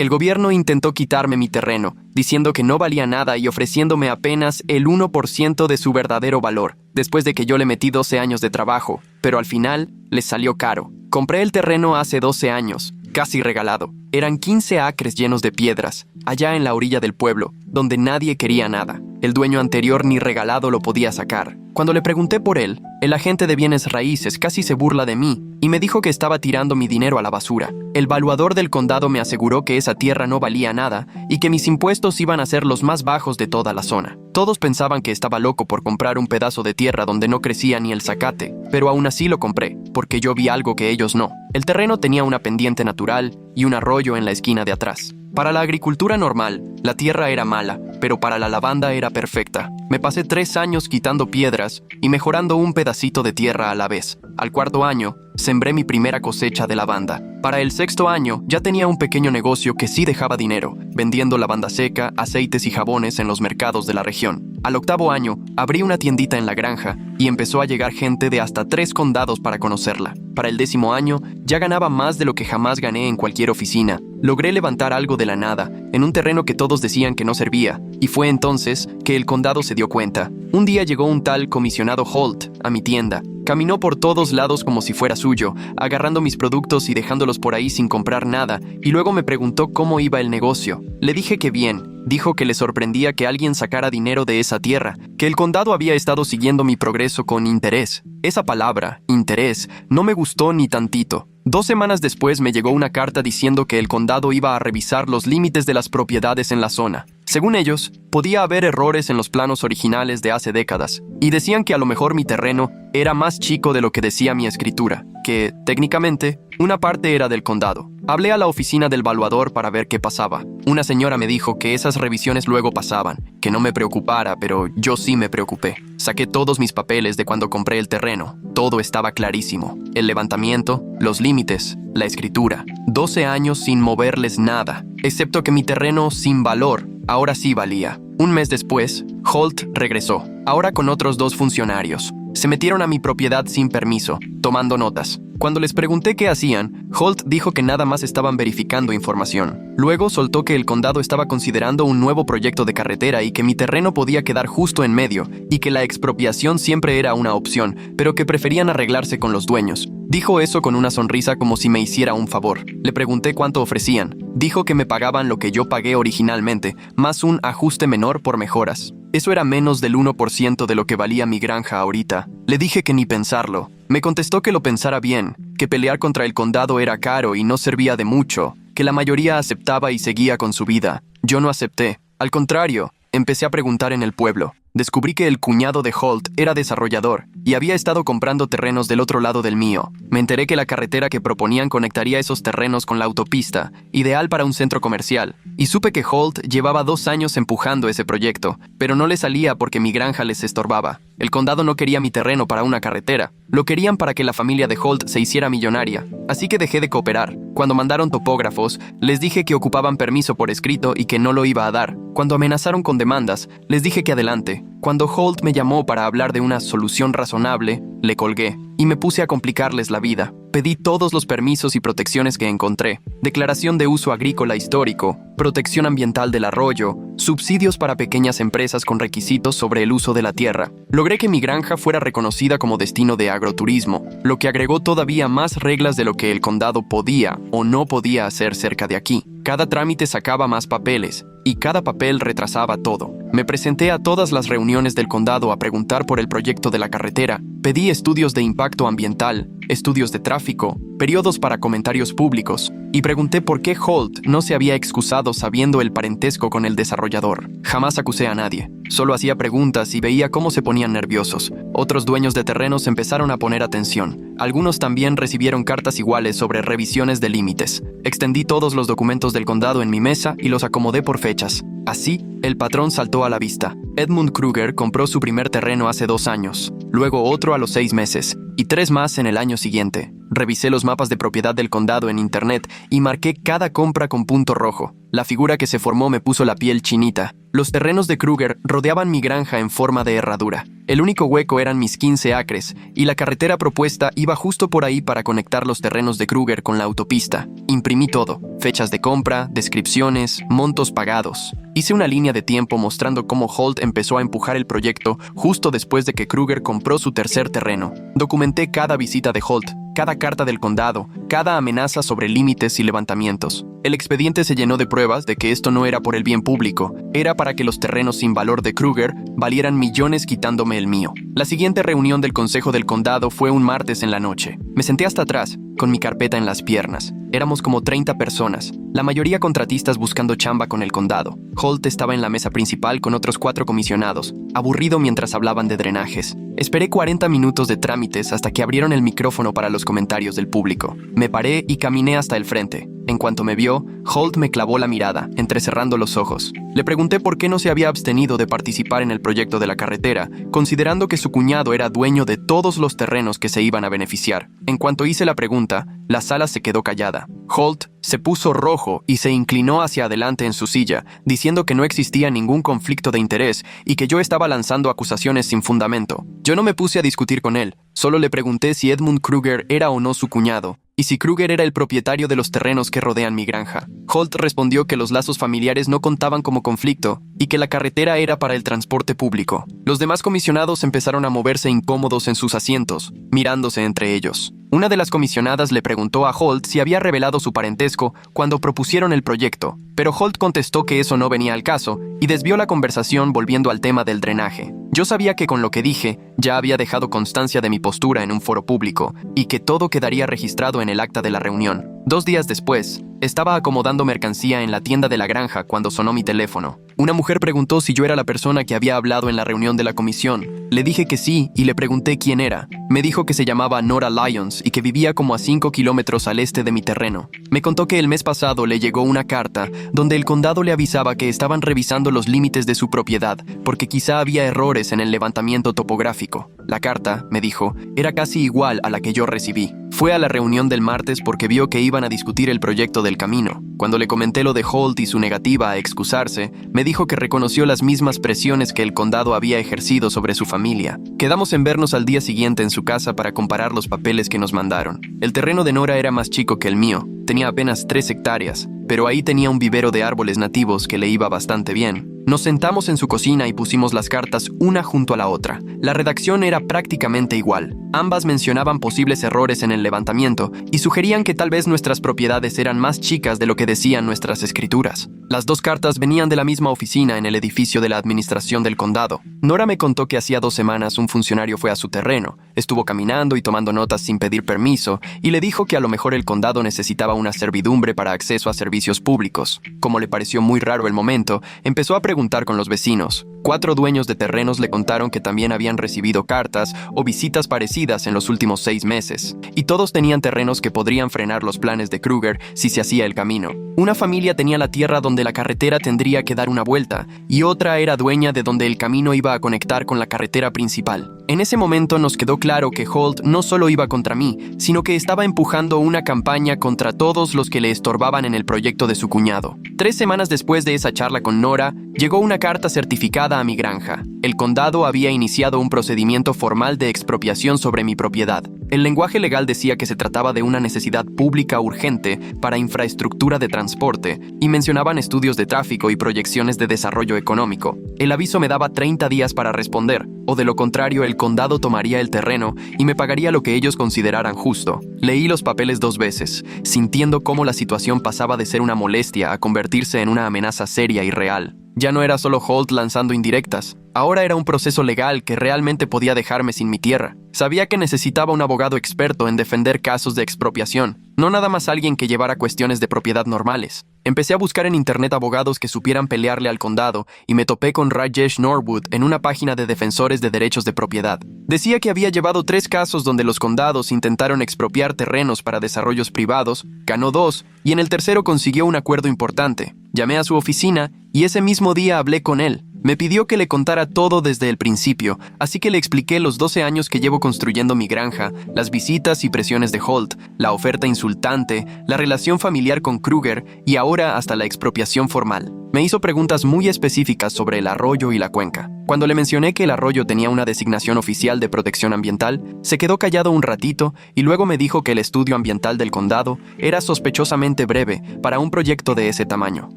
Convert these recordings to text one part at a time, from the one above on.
El gobierno intentó quitarme mi terreno, diciendo que no valía nada y ofreciéndome apenas el 1% de su verdadero valor, después de que yo le metí 12 años de trabajo, pero al final les salió caro. Compré el terreno hace 12 años, casi regalado. Eran 15 acres llenos de piedras, allá en la orilla del pueblo, donde nadie quería nada. El dueño anterior ni regalado lo podía sacar. Cuando le pregunté por él, el agente de bienes raíces casi se burla de mí y me dijo que estaba tirando mi dinero a la basura. El valuador del condado me aseguró que esa tierra no valía nada y que mis impuestos iban a ser los más bajos de toda la zona. Todos pensaban que estaba loco por comprar un pedazo de tierra donde no crecía ni el zacate, pero aún así lo compré, porque yo vi algo que ellos no. El terreno tenía una pendiente natural y un arroyo en la esquina de atrás. Para la agricultura normal, la tierra era mala, pero para la lavanda era perfecta. Me pasé 3 años quitando piedras y mejorando un pedacito de tierra a la vez. Al 4.º año, sembré mi primera cosecha de lavanda. Para el 6.º año, ya tenía un pequeño negocio que sí dejaba dinero, vendiendo lavanda seca, aceites y jabones en los mercados de la región. Al 8.º año, abrí una tiendita en la granja y empezó a llegar gente de hasta 3 condados para conocerla. Para el 10.º año, ya ganaba más de lo que jamás gané en cualquier oficina. Logré levantar algo de la nada, en un terreno que todos decían que no servía, y fue entonces que el condado se dio cuenta. Un día llegó un tal comisionado Holt a mi tienda. Caminó por todos lados como si fuera suyo, agarrando mis productos y dejándolos por ahí sin comprar nada, y luego me preguntó cómo iba el negocio. Le dije que bien. Dijo que le sorprendía que alguien sacara dinero de esa tierra, que el condado había estado siguiendo mi progreso con interés. Esa palabra, interés, no me gustó ni tantito. 2 semanas después me llegó una carta diciendo que el condado iba a revisar los límites de las propiedades en la zona. Según ellos, podía haber errores en los planos originales de hace décadas, y decían que a lo mejor mi terreno era más chico de lo que decía mi escritura, que, técnicamente, una parte era del condado. Hablé a la oficina del valuador para ver qué pasaba. Una señora me dijo que esas revisiones luego pasaban, que no me preocupara, pero yo sí me preocupé. Saqué todos mis papeles de cuando compré el terreno. Todo estaba clarísimo. El levantamiento, los límites, la escritura. 12 años sin moverles nada, excepto que mi terreno sin valor ahora sí valía. Un mes después, Holt regresó, ahora con otros 2 funcionarios. Se metieron a mi propiedad sin permiso, tomando notas. Cuando les pregunté qué hacían, Holt dijo que nada más estaban verificando información. Luego soltó que el condado estaba considerando un nuevo proyecto de carretera y que mi terreno podía quedar justo en medio, y que la expropiación siempre era una opción, pero que preferían arreglarse con los dueños. Dijo eso con una sonrisa como si me hiciera un favor. Le pregunté cuánto ofrecían. Dijo que me pagaban lo que yo pagué originalmente, más un ajuste menor por mejoras. Eso era menos del 1% de lo que valía mi granja ahorita. Le dije que ni pensarlo. Me contestó que lo pensara bien, que pelear contra el condado era caro y no servía de mucho, que la mayoría aceptaba y seguía con su vida. Yo no acepté. Al contrario, empecé a preguntar en el pueblo. Descubrí que el cuñado de Holt era desarrollador y había estado comprando terrenos del otro lado del mío. Me enteré que la carretera que proponían conectaría esos terrenos con la autopista, ideal para un centro comercial. Y supe que Holt llevaba 2 años empujando ese proyecto, pero no le salía porque mi granja les estorbaba. El condado no quería mi terreno para una carretera. Lo querían para que la familia de Holt se hiciera millonaria. Así que dejé de cooperar. Cuando mandaron topógrafos, les dije que ocupaban permiso por escrito y que no lo iba a dar. Cuando amenazaron con demandas, les dije que adelante. Cuando Holt me llamó para hablar de una solución razonable, le colgué y me puse a complicarles la vida. Pedí todos los permisos y protecciones que encontré. Declaración de uso agrícola histórico, protección ambiental del arroyo, subsidios para pequeñas empresas con requisitos sobre el uso de la tierra. Logré que mi granja fuera reconocida como destino de agroturismo, lo que agregó todavía más reglas de lo que el condado podía o no podía hacer cerca de aquí. Cada trámite sacaba más papeles, y cada papel retrasaba todo. Me presenté a todas las reuniones del condado a preguntar por el proyecto de la carretera. Pedí estudios de impacto ambiental, estudios de tráfico, periodos para comentarios públicos, y pregunté por qué Holt no se había excusado sabiendo el parentesco con el desarrollador. Jamás acusé a nadie. Solo hacía preguntas y veía cómo se ponían nerviosos. Otros dueños de terrenos empezaron a poner atención. Algunos también recibieron cartas iguales sobre revisiones de límites. Extendí todos los documentos del condado en mi mesa y los acomodé por fechas. Así, el patrón saltó a la vista. Edmund Kruger compró su primer terreno hace 2 años, luego otro a los 6 meses, y 3 más en el año siguiente. Revisé los mapas de propiedad del condado en internet y marqué cada compra con punto rojo. La figura que se formó me puso la piel chinita. Los terrenos de Kruger rodeaban mi granja en forma de herradura. El único hueco eran mis 15 acres, y la carretera propuesta iba justo por ahí para conectar los terrenos de Kruger con la autopista. Imprimí todo: fechas de compra, descripciones, montos pagados. Hice una línea de tiempo mostrando cómo Holt empezó a empujar el proyecto justo después de que Kruger compró su tercer terreno. Documenté cada visita de Holt, cada carta del condado, cada amenaza sobre límites y levantamientos. El expediente se llenó de pruebas de que esto no era por el bien público, era para que los terrenos sin valor de Kruger valieran millones quitándome el mío. La siguiente reunión del Consejo del Condado fue un martes en la noche. Me senté hasta atrás, con mi carpeta en las piernas. Éramos como 30 personas, la mayoría contratistas buscando chamba con el condado. Holt estaba en la mesa principal con otros 4 comisionados, aburrido mientras hablaban de drenajes. Esperé 40 minutos de trámites hasta que abrieron el micrófono para los comentarios del público. Me paré y caminé hasta el frente. En cuanto me vio, Holt me clavó la mirada, entrecerrando los ojos. Le pregunté por qué no se había abstenido de participar en el proyecto de la carretera, considerando que su cuñado era dueño de todos los terrenos que se iban a beneficiar. En cuanto hice la pregunta, la sala se quedó callada. Holt se puso rojo y se inclinó hacia adelante en su silla, diciendo que no existía ningún conflicto de interés y que yo estaba lanzando acusaciones sin fundamento. Yo no me puse a discutir con él, solo le pregunté si Edmund Kruger era o no su cuñado, y si Kruger era el propietario de los terrenos que rodean mi granja. Holt respondió que los lazos familiares no contaban como conflicto y que la carretera era para el transporte público. Los demás comisionados empezaron a moverse incómodos en sus asientos, mirándose entre ellos. Una de las comisionadas le preguntó a Holt si había revelado su parentesco cuando propusieron el proyecto, pero Holt contestó que eso no venía al caso y desvió la conversación volviendo al tema del drenaje. Yo sabía que con lo que dije ya había dejado constancia de mi postura en un foro público y que todo quedaría registrado en el acta de la reunión. 2 días después, estaba acomodando mercancía en la tienda de la granja cuando sonó mi teléfono. Una mujer preguntó si yo era la persona que había hablado en la reunión de la comisión. Le dije que sí y le pregunté quién era. Me dijo que se llamaba Nora Lyons y que vivía como a 5 kilómetros al este de mi terreno. Me contó que el mes pasado le llegó una carta donde el condado le avisaba que estaban revisando los límites de su propiedad porque quizá había errores en el levantamiento topográfico. La carta, me dijo, era casi igual a la que yo recibí. Fue a la reunión del martes porque vio que iban a discutir el proyecto del camino. Cuando le comenté lo de Holt y su negativa a excusarse, me dijo que reconoció las mismas presiones que el condado había ejercido sobre su familia. Quedamos en vernos al día siguiente en su casa para comparar los papeles que nos mandaron. El terreno de Nora era más chico que el mío, tenía apenas 3 hectáreas, pero ahí tenía un vivero de árboles nativos que le iba bastante bien. Nos sentamos en su cocina y pusimos las cartas una junto a la otra. La redacción era prácticamente igual. Ambas mencionaban posibles errores en el levantamiento y sugerían que tal vez nuestras propiedades eran más chicas de lo que decían nuestras escrituras. Las 2 cartas venían de la misma oficina en el edificio de la administración del condado. Nora me contó que hacía 2 semanas un funcionario fue a su terreno, estuvo caminando y tomando notas sin pedir permiso y le dijo que a lo mejor el condado necesitaba una servidumbre para acceso a servicios públicos. Como le pareció muy raro el momento, empezó a preguntar con los vecinos. 4 dueños de terrenos le contaron que también habían recibido cartas o visitas parecidas en los últimos 6 meses, y todos tenían terrenos que podrían frenar los planes de Kruger si se hacía el camino. Una familia tenía la tierra donde la carretera tendría que dar una vuelta, y otra era dueña de donde el camino iba a conectar con la carretera principal. En ese momento nos quedó claro que Holt no solo iba contra mí, sino que estaba empujando una campaña contra todos los que le estorbaban en el proyecto de su cuñado. 3 semanas después de esa charla con Nora, llegó una carta certificada a mi granja. El condado había iniciado un procedimiento formal de expropiación sobre mi propiedad. El lenguaje legal decía que se trataba de una necesidad pública urgente para infraestructura de transporte y mencionaban estudios de tráfico y proyecciones de desarrollo económico. El aviso me daba 30 días para responder, o de lo contrario el condado tomaría el terreno y me pagaría lo que ellos consideraran justo. Leí los papeles 2 veces, sintiendo cómo la situación pasaba de ser una molestia a convertirse en una amenaza seria y real. Ya no era solo Holt lanzando indirectas, ahora era un proceso legal que realmente podía dejarme sin mi tierra. Sabía que necesitaba un abogado experto en defender casos de expropiación, no nada más alguien que llevara cuestiones de propiedad normales. Empecé a buscar en internet abogados que supieran pelearle al condado y me topé con Rajesh Norwood en una página de defensores de derechos de propiedad. Decía que había llevado 3 casos donde los condados intentaron expropiar terrenos para desarrollos privados, ganó 2 y en el tercero consiguió un acuerdo importante. Llamé a su oficina y ese mismo día hablé con él. Me pidió que le contara todo desde el principio, así que le expliqué los 12 años que llevo construyendo mi granja, las visitas y presiones de Holt, la oferta insultante, la relación familiar con Kruger y ahora hasta la expropiación formal. Me hizo preguntas muy específicas sobre el arroyo y la cuenca. Cuando le mencioné que el arroyo tenía una designación oficial de protección ambiental, se quedó callado un ratito y luego me dijo que el estudio ambiental del condado era sospechosamente breve para un proyecto de ese tamaño.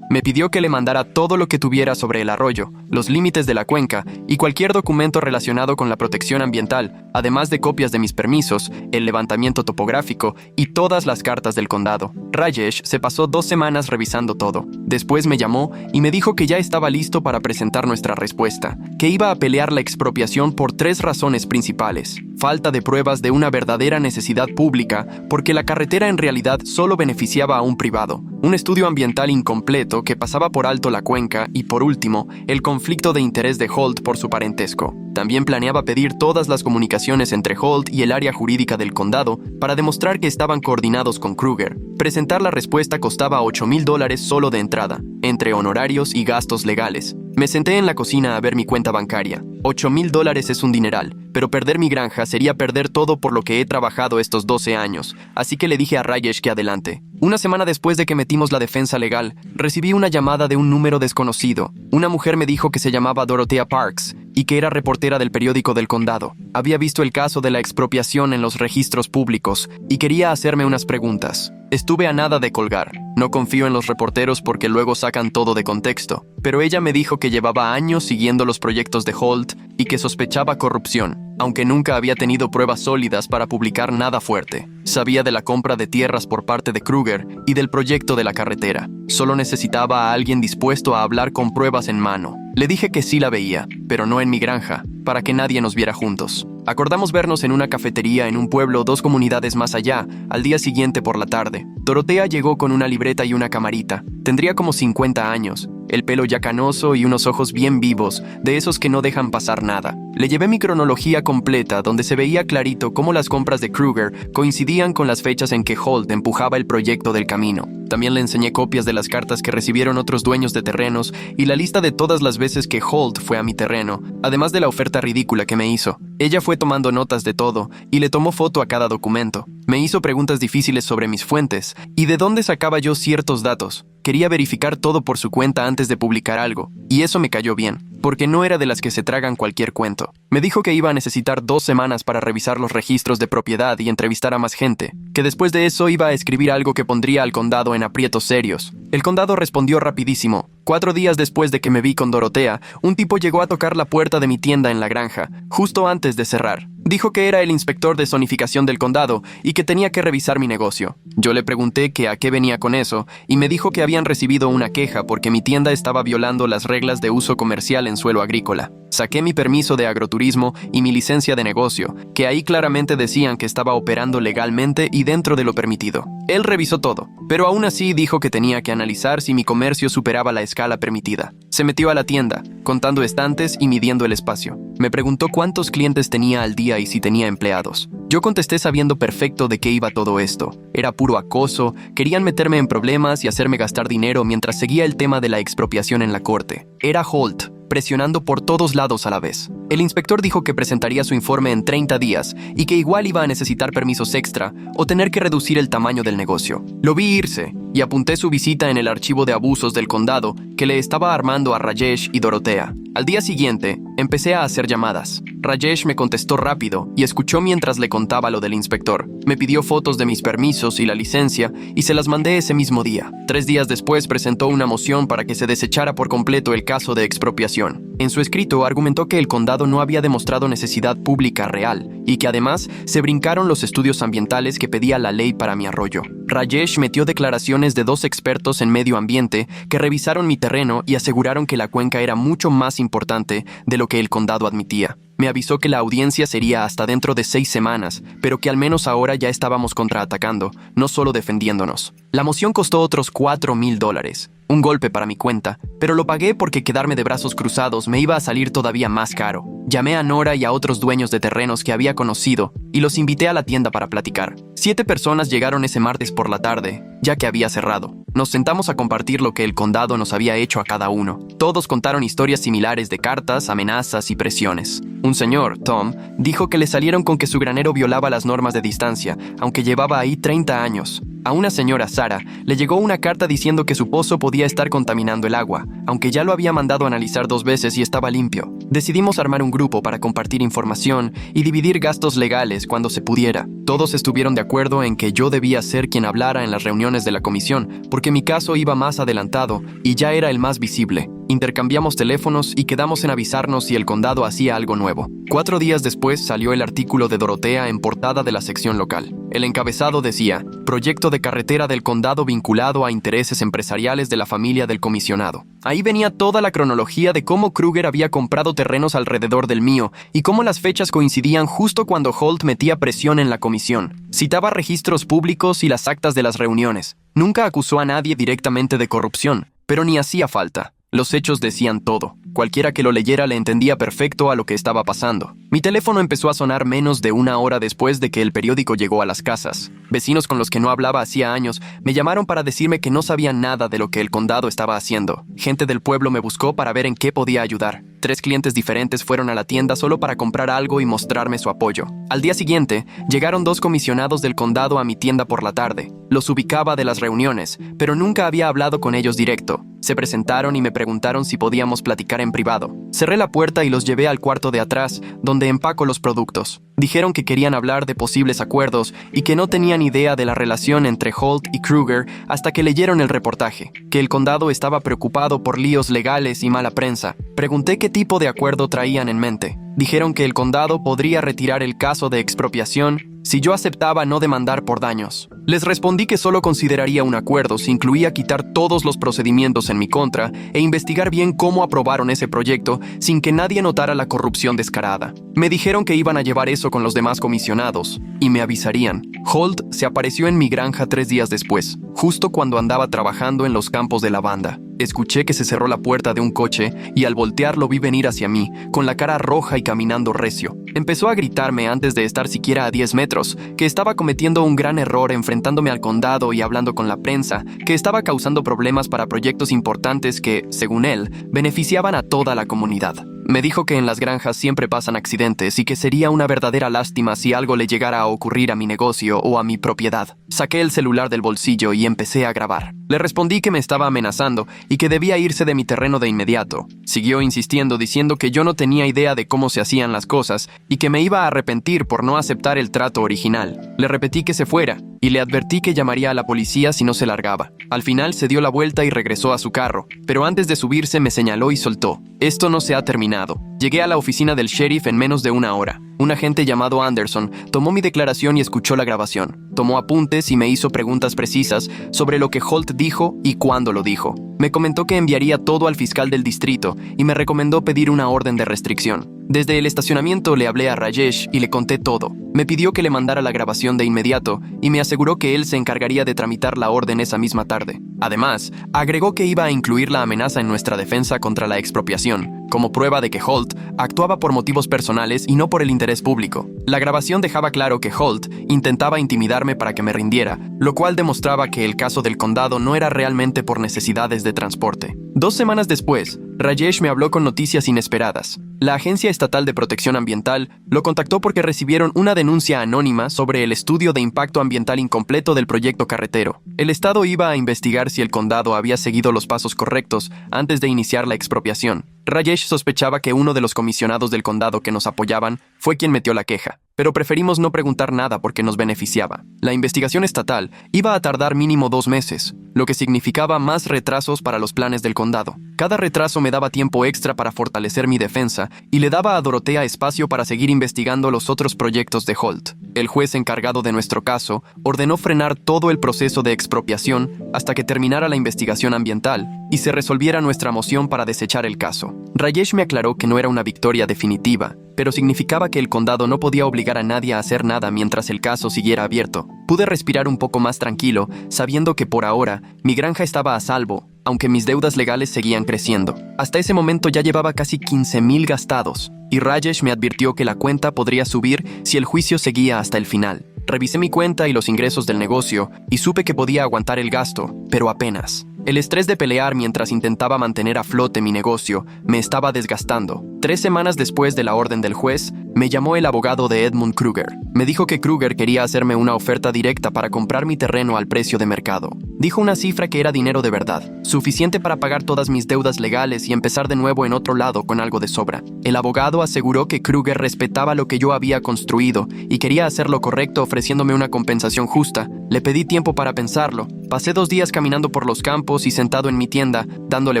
Me pidió que le mandara todo lo que tuviera sobre el arroyo, los límites de la cuenca y cualquier documento relacionado con la protección ambiental, además de copias de mis permisos, el levantamiento topográfico y todas las cartas del condado. Rajesh se pasó 2 semanas revisando todo. Después me llamó y me dijo que ya estaba listo para presentar nuestra respuesta, que iba a pelear la expropiación por 3 razones principales. Falta de pruebas de una verdadera necesidad pública, porque la carretera en realidad solo beneficiaba a un privado. Un estudio ambiental incompleto que pasaba por alto la cuenca y, por último, el conflicto de interés de Holt por su parentesco. También planeaba pedir todas las comunicaciones entre Holt y el área jurídica del condado para demostrar que estaban coordinados con Kruger. Presentar la respuesta costaba $8,000 solo de entrada, entre honorarios y gastos legales. Me senté en la cocina a ver mi cuenta bancaria. $8,000 es un dineral, pero perder mi granja sería perder todo por lo que he trabajado estos 12 años, así que le dije a Rajesh que adelante. Una semana después de que metimos la defensa legal, recibí una llamada de un número desconocido. Una mujer me dijo que se llamaba Dorothea Parks y que era reportera del periódico del condado. Había visto el caso de la expropiación en los registros públicos y quería hacerme unas preguntas. Estuve a nada de colgar. No confío en los reporteros porque luego sacan todo de contexto, pero ella me dijo que llevaba años siguiendo los proyectos de Holt y que sospechaba corrupción, aunque nunca había tenido pruebas sólidas para publicar nada fuerte. Sabía de la compra de tierras por parte de Kruger y del proyecto de la carretera. Solo necesitaba a alguien dispuesto a hablar con pruebas en mano. Le dije que sí la veía, pero no en mi granja, para que nadie nos viera juntos. Acordamos vernos en una cafetería en un pueblo 2 comunidades más allá, al día siguiente por la tarde. Dorothea llegó con una libreta y una camarita. Tendría como 50 años, el pelo ya canoso y unos ojos bien vivos, de esos que no dejan pasar nada. Le llevé mi cronología completa, donde se veía clarito cómo las compras de Kruger coincidían con las fechas en que Holt empujaba el proyecto del camino. También le enseñé copias de las cartas que recibieron otros dueños de terrenos y la lista de todas las veces que Holt fue a mi terreno, además de la oferta ridícula que me hizo. Ella fue tomando notas de todo y le tomó foto a cada documento. Me hizo preguntas difíciles sobre mis fuentes y de dónde sacaba yo ciertos datos. Quería verificar todo por su cuenta antes de publicar algo, y eso me cayó bien, porque no era de las que se tragan cualquier cuento. Me dijo que iba a necesitar 2 semanas para revisar los registros de propiedad y entrevistar a más gente, que después de eso iba a escribir algo que pondría al condado en aprietos serios. El condado respondió rapidísimo. 4 días después de que me vi con Dorothea, un tipo llegó a tocar la puerta de mi tienda en la granja, justo antes de cerrar. Dijo que era el inspector de zonificación del condado y que tenía que revisar mi negocio. Yo le pregunté que a qué venía con eso y me dijo que habían recibido una queja porque mi tienda estaba violando las reglas de uso comercial en suelo agrícola. Saqué mi permiso de agroturismo y mi licencia de negocio, que ahí claramente decían que estaba operando legalmente y dentro de lo permitido. Él revisó todo, pero aún así dijo que tenía que analizar si mi comercio superaba la escala permitida. Se metió a la tienda, contando estantes y midiendo el espacio. Me preguntó cuántos clientes tenía al día y si tenía empleados. Yo contesté sabiendo perfecto de qué iba todo esto. Era puro acoso, querían meterme en problemas y hacerme gastar dinero mientras seguía el tema de la expropiación en la corte. Era Holt, presionando por todos lados a la vez. El inspector dijo que presentaría su informe en 30 días y que igual iba a necesitar permisos extra o tener que reducir el tamaño del negocio. Lo vi irse y apunté su visita en el archivo de abusos del condado que le estaba armando a Rajesh y Dorothea. Al día siguiente, empecé a hacer llamadas. Rajesh me contestó rápido y escuchó mientras le contaba lo del inspector. Me pidió fotos de mis permisos y la licencia y se las mandé ese mismo día. 3 días después presentó una moción para que se desechara por completo el caso de expropiación. En su escrito argumentó que el condado no había demostrado necesidad pública real y que además se brincaron los estudios ambientales que pedía la ley para mi arroyo. Rajesh metió declaraciones de 2 expertos en medio ambiente que revisaron mi terreno y aseguraron que la cuenca era mucho más importante de lo que el condado admitía. Me avisó que la audiencia sería hasta dentro de 6 semanas, pero que al menos ahora ya estábamos contraatacando, no solo defendiéndonos. La moción costó otros $4,000. Un golpe para mi cuenta, pero lo pagué porque quedarme de brazos cruzados me iba a salir todavía más caro. Llamé a Nora y a otros dueños de terrenos que había conocido y los invité a la tienda para platicar. 7 personas llegaron ese martes por la tarde, ya que había cerrado. Nos sentamos a compartir lo que el condado nos había hecho a cada uno. Todos contaron historias similares de cartas, amenazas y presiones. Un señor, Tom, dijo que le salieron con que su granero violaba las normas de distancia, aunque llevaba ahí 30 años. A una señora, Sara, le llegó una carta diciendo que su pozo podía estar contaminando el agua, aunque ya lo había mandado analizar 2 veces y estaba limpio. Decidimos armar un grupo para compartir información y dividir gastos legales cuando se pudiera. Todos estuvieron de acuerdo en que yo debía ser quien hablara en las reuniones de la comisión, porque mi caso iba más adelantado y ya era el más visible. Intercambiamos teléfonos y quedamos en avisarnos si el condado hacía algo nuevo. 4 días después salió el artículo de Dorotea en portada de la sección local. El encabezado decía: proyecto de carretera del condado vinculado a intereses empresariales de la familia del comisionado. Ahí venía toda la cronología de cómo Kruger había comprado terrenos alrededor del mío y cómo las fechas coincidían justo cuando Holt metía presión en la comisión. Citaba registros públicos y las actas de las reuniones. Nunca acusó a nadie directamente de corrupción, pero ni hacía falta. Los hechos decían todo. Cualquiera que lo leyera le entendía perfecto a lo que estaba pasando. Mi teléfono empezó a sonar menos de 1 hora después de que el periódico llegó a las casas. Vecinos con los que no hablaba hacía años me llamaron para decirme que no sabían nada de lo que el condado estaba haciendo. Gente del pueblo me buscó para ver en qué podía ayudar. 3 clientes diferentes fueron a la tienda solo para comprar algo y mostrarme su apoyo. Al día siguiente, llegaron 2 comisionados del condado a mi tienda por la tarde. Los ubicaba de las reuniones, pero nunca había hablado con ellos directo. Se presentaron y me preguntaron si podíamos platicar en privado. Cerré la puerta y los llevé al cuarto de atrás, donde empaco los productos. Dijeron que querían hablar de posibles acuerdos y que no tenían idea de la relación entre Holt y Kruger hasta que leyeron el reportaje, que el condado estaba preocupado por líos legales y mala prensa. Pregunté qué tipo de acuerdo traían en mente. Dijeron que el condado podría retirar el caso de expropiación si yo aceptaba no demandar por daños. Les respondí que solo consideraría un acuerdo si incluía quitar todos los procedimientos en mi contra e investigar bien cómo aprobaron ese proyecto sin que nadie notara la corrupción descarada. Me dijeron que iban a llevar eso con los demás comisionados y me avisarían. Holt se apareció en mi granja 3 días después, justo cuando andaba trabajando en los campos de lavanda. Escuché que se cerró la puerta de un coche y al voltear lo vi venir hacia mí, con la cara roja y caminando recio. Empezó a gritarme antes de estar siquiera a 10 metros, que estaba cometiendo un gran error enfrentándome al condado y hablando con la prensa, que estaba causando problemas para proyectos importantes que, según él, beneficiaban a toda la comunidad. Me dijo que en las granjas siempre pasan accidentes y que sería una verdadera lástima si algo le llegara a ocurrir a mi negocio o a mi propiedad. Saqué el celular del bolsillo y empecé a grabar. Le respondí que me estaba amenazando y que debía irse de mi terreno de inmediato. Siguió insistiendo diciendo que yo no tenía idea de cómo se hacían las cosas y que me iba a arrepentir por no aceptar el trato original. Le repetí que se fuera y le advertí que llamaría a la policía si no se largaba. Al final se dio la vuelta y regresó a su carro, pero antes de subirse me señaló y soltó: esto no se ha terminado. Llegué a la oficina del sheriff en menos de 1 hora. Un agente llamado Anderson tomó mi declaración y escuchó la grabación. Tomó apuntes y me hizo preguntas precisas sobre lo que Holt dijo y cuándo lo dijo. Me comentó que enviaría todo al fiscal del distrito y me recomendó pedir una orden de restricción. Desde el estacionamiento le hablé a Rajesh y le conté todo. Me pidió que le mandara la grabación de inmediato y me aseguró que él se encargaría de tramitar la orden esa misma tarde. Además, agregó que iba a incluir la amenaza en nuestra defensa contra la expropiación, como prueba de que Holt actuaba por motivos personales y no por el interés público. La grabación dejaba claro que Holt intentaba intimidarme para que me rindiera, lo cual demostraba que el caso del condado no era realmente por necesidades de transporte. 2 semanas después, Rajesh me habló con noticias inesperadas. La Agencia Estatal de Protección Ambiental lo contactó porque recibieron una denuncia anónima sobre el estudio de impacto ambiental incompleto del proyecto carretero. El estado iba a investigar si el condado había seguido los pasos correctos antes de iniciar la expropiación. Rajesh sospechaba que uno de los comisionados del condado que nos apoyaban fue quien metió la queja, pero preferimos no preguntar nada porque nos beneficiaba. La investigación estatal iba a tardar mínimo 2 meses, lo que significaba más retrasos para los planes del condado. Cada retraso me daba tiempo extra para fortalecer mi defensa y le daba a Dorotea espacio para seguir investigando los otros proyectos de Holt. El juez encargado de nuestro caso ordenó frenar todo el proceso de expropiación hasta que terminara la investigación ambiental y se resolviera nuestra moción para desechar el caso. Rajesh me aclaró que no era una victoria definitiva, pero significaba que el condado no podía obligar a nadie a hacer nada mientras el caso siguiera abierto. Pude respirar un poco más tranquilo, sabiendo que por ahora mi granja estaba a salvo, aunque mis deudas legales seguían creciendo. Hasta ese momento ya llevaba casi 15,000 gastados, y Rajesh me advirtió que la cuenta podría subir si el juicio seguía hasta el final. Revisé mi cuenta y los ingresos del negocio, y supe que podía aguantar el gasto, pero apenas. El estrés de pelear mientras intentaba mantener a flote mi negocio me estaba desgastando. 3 semanas después de la orden del juez, Me llamó el abogado de Edmund Kruger. Me dijo que Kruger quería hacerme una oferta directa para comprar mi terreno al precio de mercado. Dijo una cifra que era dinero de verdad, suficiente para pagar todas mis deudas legales y empezar de nuevo en otro lado con algo de sobra. El abogado aseguró que Kruger respetaba lo que yo había construido y quería hacer lo correcto ofreciéndome una compensación justa. Le pedí tiempo para pensarlo. Pasé 2 días caminando por los campos y sentado en mi tienda, dándole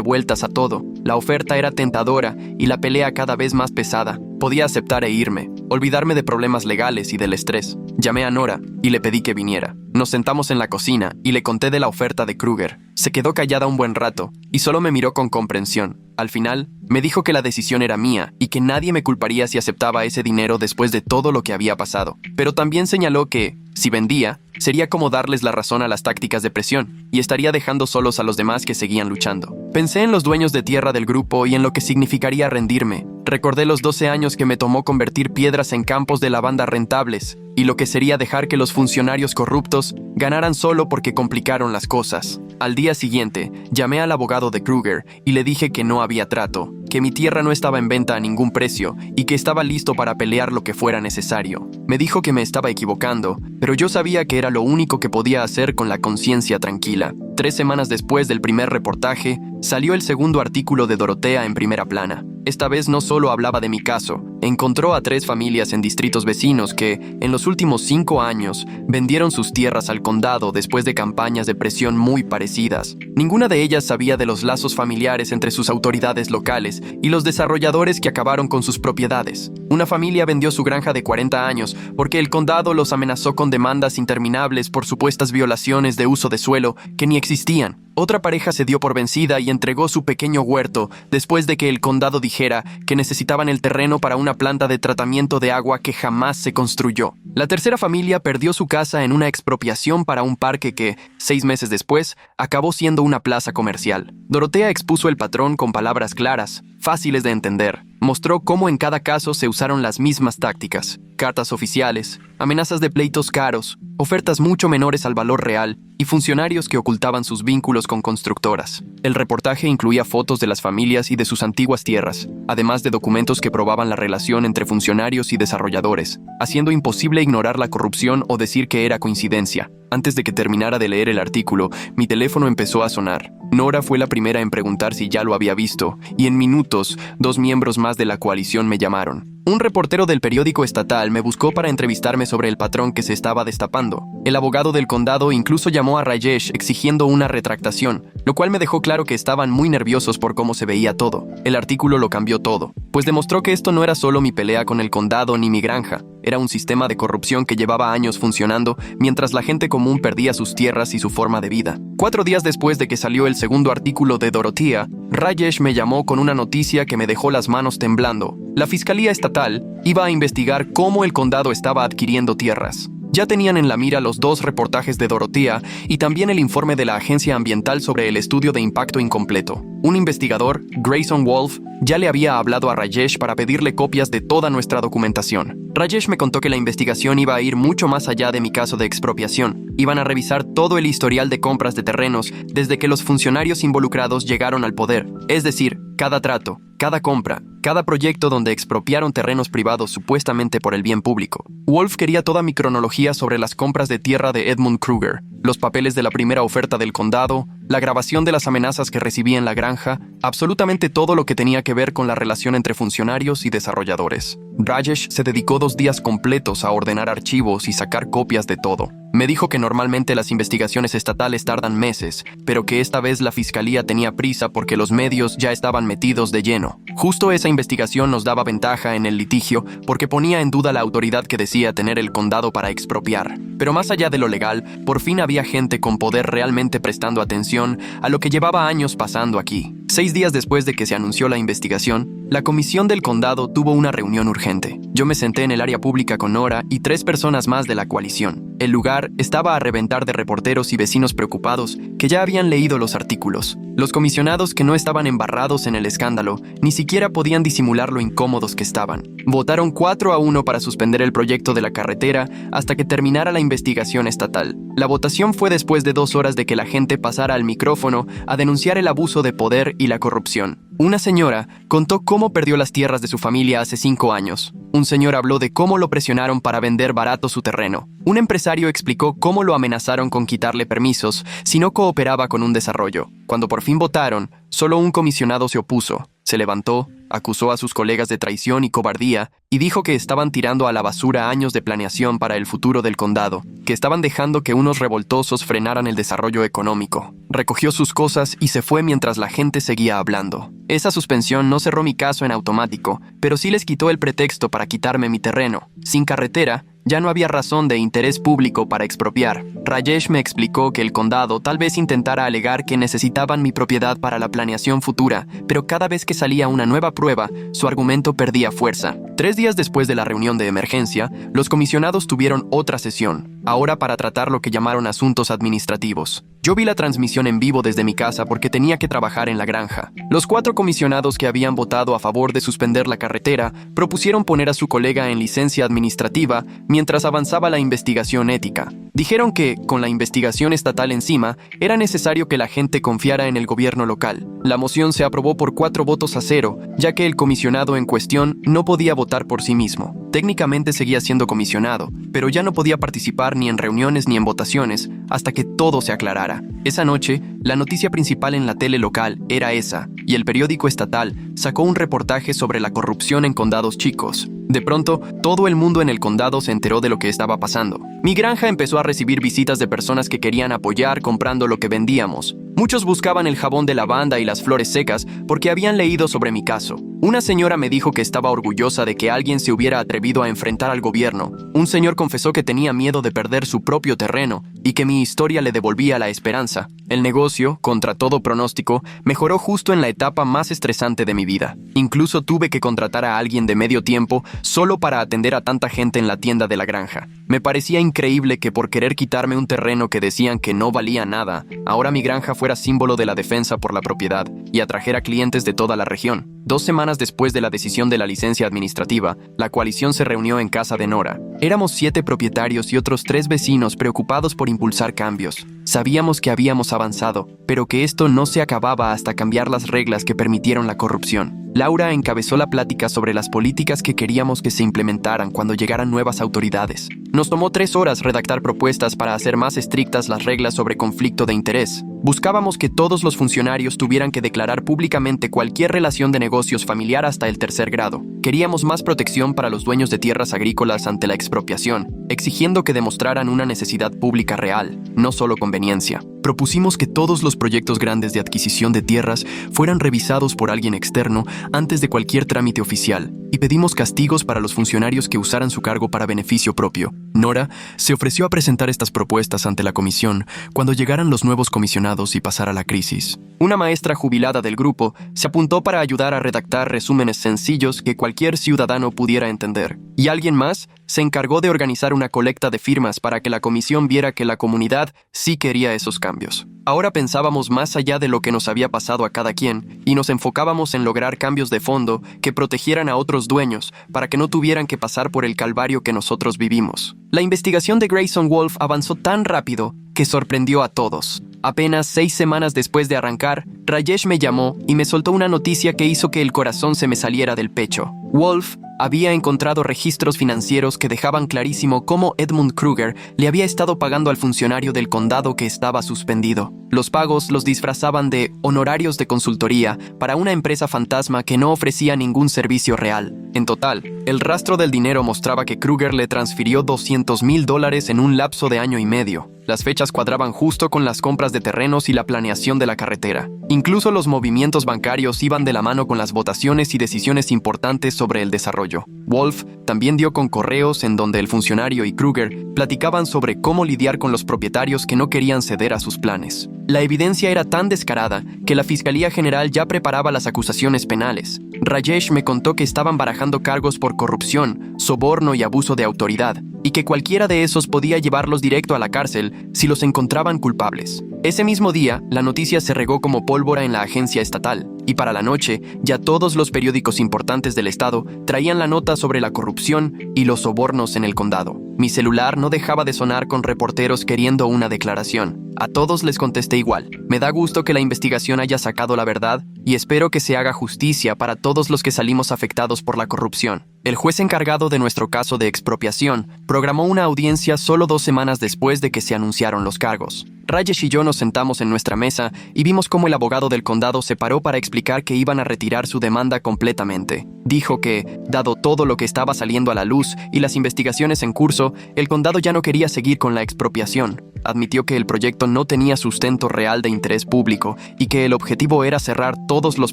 vueltas a todo. La oferta era tentadora y la pelea cada vez más pesada. Podía aceptar e irme, olvidarme de problemas legales y del estrés. Llamé a Nora y le pedí que viniera. Nos sentamos en la cocina y le conté de la oferta de Kruger. Se quedó callada un buen rato y solo me miró con comprensión. Al final, me dijo que la decisión era mía y que nadie me culparía si aceptaba ese dinero después de todo lo que había pasado. Pero también señaló que, si vendía, sería como darles la razón a las tácticas de presión y estaría dejando solos a los demás que seguían luchando. Pensé en los dueños de tierra del grupo y en lo que significaría rendirme. Recordé los 12 años que me tomó convertir piedras en campos de lavanda rentables y lo que sería dejar que los funcionarios corruptos ganaran solo porque complicaron las cosas. Al día siguiente, llamé al abogado de Kruger y le dije que no había trato, que mi tierra no estaba en venta a ningún precio y que estaba listo para pelear lo que fuera necesario. Me dijo que me estaba equivocando, pero yo sabía que era lo único que podía hacer con la conciencia tranquila. 3 semanas después del primer reportaje, salió el segundo artículo de Dorotea en primera plana. Esta vez no solo hablaba de mi caso, encontró a 3 familias en distritos vecinos que, en los últimos 5 años, vendieron sus tierras al condado después de campañas de presión muy parecidas. Ninguna de ellas sabía de los lazos familiares entre sus autoridades locales y los desarrolladores que acabaron con sus propiedades. Una familia vendió su granja de 40 años porque el condado los amenazó con demandas interminables por supuestas violaciones de uso de suelo que ni existían. Otra pareja se dio por vencida y entregó su pequeño huerto después de que el condado dijera que necesitaban el terreno para una planta de tratamiento de agua que jamás se construyó. La tercera familia perdió su casa en una expropiación para un parque que, 6 meses después, acabó siendo una plaza comercial. Dorotea expuso el patrón con palabras claras, fáciles de entender. Mostró cómo en cada caso se usaron las mismas tácticas: cartas oficiales, amenazas de pleitos caros, ofertas mucho menores al valor real y funcionarios que ocultaban sus vínculos con constructoras. El reportaje incluía fotos de las familias y de sus antiguas tierras, además de documentos que probaban la relación entre funcionarios y desarrolladores, haciendo imposible ignorar la corrupción o decir que era coincidencia. Antes de que terminara de leer el artículo, mi teléfono empezó a sonar. Nora fue la primera en preguntar si ya lo había visto, y en minutos, 2 miembros más de la coalición me llamaron. Un reportero del periódico estatal me buscó para entrevistarme sobre el patrón que se estaba destapando. El abogado del condado incluso llamó a Rajesh exigiendo una retractación, lo cual me dejó claro que estaban muy nerviosos por cómo se veía todo. El artículo lo cambió todo, pues demostró que esto no era solo mi pelea con el condado ni mi granja. Era un sistema de corrupción que llevaba años funcionando mientras la gente común perdía sus tierras y su forma de vida. 4 días después de que salió el segundo artículo de Dorotea, Rajesh me llamó con una noticia que me dejó las manos temblando. La Fiscalía Estatal iba a investigar cómo el condado estaba adquiriendo tierras. Ya tenían en la mira los 2 reportajes de Dorotea y también el informe de la Agencia Ambiental sobre el estudio de impacto incompleto. Un investigador, Grayson Wolf, ya le había hablado a Rajesh para pedirle copias de toda nuestra documentación. Rajesh me contó que la investigación iba a ir mucho más allá de mi caso de expropiación. Iban a revisar todo el historial de compras de terrenos desde que los funcionarios involucrados llegaron al poder, es decir, cada trato, cada compra, cada proyecto donde expropiaron terrenos privados supuestamente por el bien público. Wolf quería toda mi cronología sobre las compras de tierra de Edmund Kruger, los papeles de la primera oferta del condado, la grabación de las amenazas que recibí en la granja, absolutamente todo lo que tenía que ver con la relación entre funcionarios y desarrolladores. Rajesh se dedicó 2 días completos a ordenar archivos y sacar copias de todo. Me dijo que normalmente las investigaciones estatales tardan meses, pero que esta vez la fiscalía tenía prisa porque los medios ya estaban metidos de lleno. Justo esa investigación nos daba ventaja en el litigio porque ponía en duda la autoridad que decía tener el condado para expropiar. Pero más allá de lo legal, por fin había gente con poder realmente prestando atención a lo que llevaba años pasando aquí. 6 días después de que se anunció la investigación, la comisión del condado tuvo una reunión urgente. Yo me senté en el área pública con Nora y 3 personas más de la coalición. El lugar estaba a reventar de reporteros y vecinos preocupados que ya habían leído los artículos. Los comisionados que no estaban embarrados en el escándalo ni siquiera podían disimular lo incómodos que estaban. Votaron 4-1 para suspender el proyecto de la carretera hasta que terminara la investigación estatal. La votación fue después de 2 horas de que la gente pasara al micrófono a denunciar el abuso de poder y la corrupción. Una señora contó cómo perdió las tierras de su familia hace 5 años. Un señor habló de cómo lo presionaron para vender barato su terreno. Un empresario explicó cómo lo amenazaron con quitarle permisos si no cooperaba con un desarrollo. Cuando por fin votaron, solo un comisionado se opuso. Se levantó, acusó a sus colegas de traición y cobardía y dijo que estaban tirando a la basura años de planeación para el futuro del condado, que estaban dejando que unos revoltosos frenaran el desarrollo económico. Recogió sus cosas y se fue mientras la gente seguía hablando. Esa suspensión no cerró mi caso en automático, pero sí les quitó el pretexto para quitarme mi terreno. Sin carretera, ya no había razón de interés público para expropiar. Rajesh me explicó que el condado tal vez intentara alegar que necesitaban mi propiedad para la planeación futura, pero cada vez que salía una nueva prueba, su argumento perdía fuerza. 3 días después de la reunión de emergencia, los comisionados tuvieron otra sesión, ahora para tratar lo que llamaron asuntos administrativos. Yo vi la transmisión en vivo desde mi casa porque tenía que trabajar en la granja. Los 4 comisionados que habían votado a favor de suspender la carretera propusieron poner a su colega en licencia administrativa mientras avanzaba la investigación ética. Dijeron que, con la investigación estatal encima, era necesario que la gente confiara en el gobierno local. La moción se aprobó por 4 votos a 0, ya que el comisionado en cuestión no podía votar por sí mismo. Técnicamente seguía siendo comisionado, pero ya no podía participar ni en reuniones ni en votaciones hasta que todo se aclarara. Esa noche, la noticia principal en la tele local era esa, y el periódico estatal sacó un reportaje sobre la corrupción en condados chicos. De pronto, todo el mundo en el condado se enteró de lo que estaba pasando. Mi granja empezó a recibir visitas de personas que querían apoyar comprando lo que vendíamos. Muchos buscaban el jabón de lavanda y las flores secas porque habían leído sobre mi caso. Una señora me dijo que estaba orgullosa de que alguien se hubiera atrevido a enfrentar al gobierno. Un señor confesó que tenía miedo de perder su propio terreno y que mi historia le devolvía la esperanza. El negocio, contra todo pronóstico, mejoró justo en la etapa más estresante de mi vida. Incluso tuve que contratar a alguien de medio tiempo solo para atender a tanta gente en la tienda de la granja. Me parecía increíble que por querer quitarme un terreno que decían que no valía nada, ahora mi granja fuera símbolo de la defensa por la propiedad y atrajera clientes de toda la región. 2 semanas después de la decisión de la licencia administrativa, la coalición se reunió en casa de Nora. Éramos 7 propietarios y otros 3 vecinos preocupados por impulsar cambios. Sabíamos que habíamos avanzado, pero que esto no se acababa hasta cambiar las reglas que permitieron la corrupción. Laura encabezó la plática sobre las políticas que queríamos que se implementaran cuando llegaran nuevas autoridades. Nos tomó 3 horas redactar propuestas para hacer más estrictas las reglas sobre conflicto de interés. Buscábamos que todos los funcionarios tuvieran que declarar públicamente cualquier relación de negocios familiar hasta el 3er grado. Queríamos más protección para los dueños de tierras agrícolas ante la expropiación, exigiendo que demostraran una necesidad pública real, no solo conveniencia. Propusimos que todos los proyectos grandes de adquisición de tierras fueran revisados por alguien externo antes de cualquier trámite oficial, y pedimos castigos para los funcionarios que usaran su cargo para beneficio propio. Nora se ofreció a presentar estas propuestas ante la comisión cuando llegaran los nuevos comisionados y pasara la crisis. Una maestra jubilada del grupo se apuntó para ayudar a redactar resúmenes sencillos que cualquier ciudadano pudiera entender. Y alguien más se encargó de organizar una colecta de firmas para que la comisión viera que la comunidad sí quería esos cambios. Ahora pensábamos más allá de lo que nos había pasado a cada quien y nos enfocábamos en lograr cambios de fondo que protegieran a otros dueños para que no tuvieran que pasar por el calvario que nosotros vivimos. La investigación de Grayson Wolf avanzó tan rápido que sorprendió a todos. Apenas 6 semanas después de arrancar, Rajesh me llamó y me soltó una noticia que hizo que el corazón se me saliera del pecho. Wolf había encontrado registros financieros que dejaban clarísimo cómo Edmund Kruger le había estado pagando al funcionario del condado que estaba suspendido. Los pagos los disfrazaban de honorarios de consultoría para una empresa fantasma que no ofrecía ningún servicio real. En total, el rastro del dinero mostraba que Kruger le transfirió $200,000 en un lapso de año y medio. Las fechas cuadraban justo con las compras de terrenos y la planeación de la carretera. Incluso los movimientos bancarios iban de la mano con las votaciones y decisiones importantes sobre el desarrollo. Wolf también dio con correos en donde el funcionario y Kruger platicaban sobre cómo lidiar con los propietarios que no querían ceder a sus planes. La evidencia era tan descarada que la Fiscalía General ya preparaba las acusaciones penales. Rajesh me contó que estaban barajando cargos por corrupción, soborno y abuso de autoridad, y que cualquiera de esos podía llevarlos directo a la cárcel si los encontraban culpables. Ese mismo día, la noticia se regó como pólvora en la agencia estatal, y para la noche, ya todos los periódicos importantes del estado traían la nota sobre la corrupción y los sobornos en el condado. Mi celular no dejaba de sonar con reporteros queriendo una declaración. A todos les contesté igual. Me da gusto que la investigación haya sacado la verdad y espero que se haga justicia para todos los que salimos afectados por la corrupción. El juez encargado de nuestro caso de expropiación programó una audiencia solo 2 semanas después de que se anunciaron los cargos. Rajesh y yo nos sentamos en nuestra mesa y vimos cómo el abogado del condado se paró para explicar que iban a retirar su demanda completamente. Dijo que, dado todo lo que estaba saliendo a la luz y las investigaciones en curso, el condado ya no quería seguir con la expropiación. Admitió que el proyecto no tenía sustento real de interés público y que el objetivo era cerrar todos los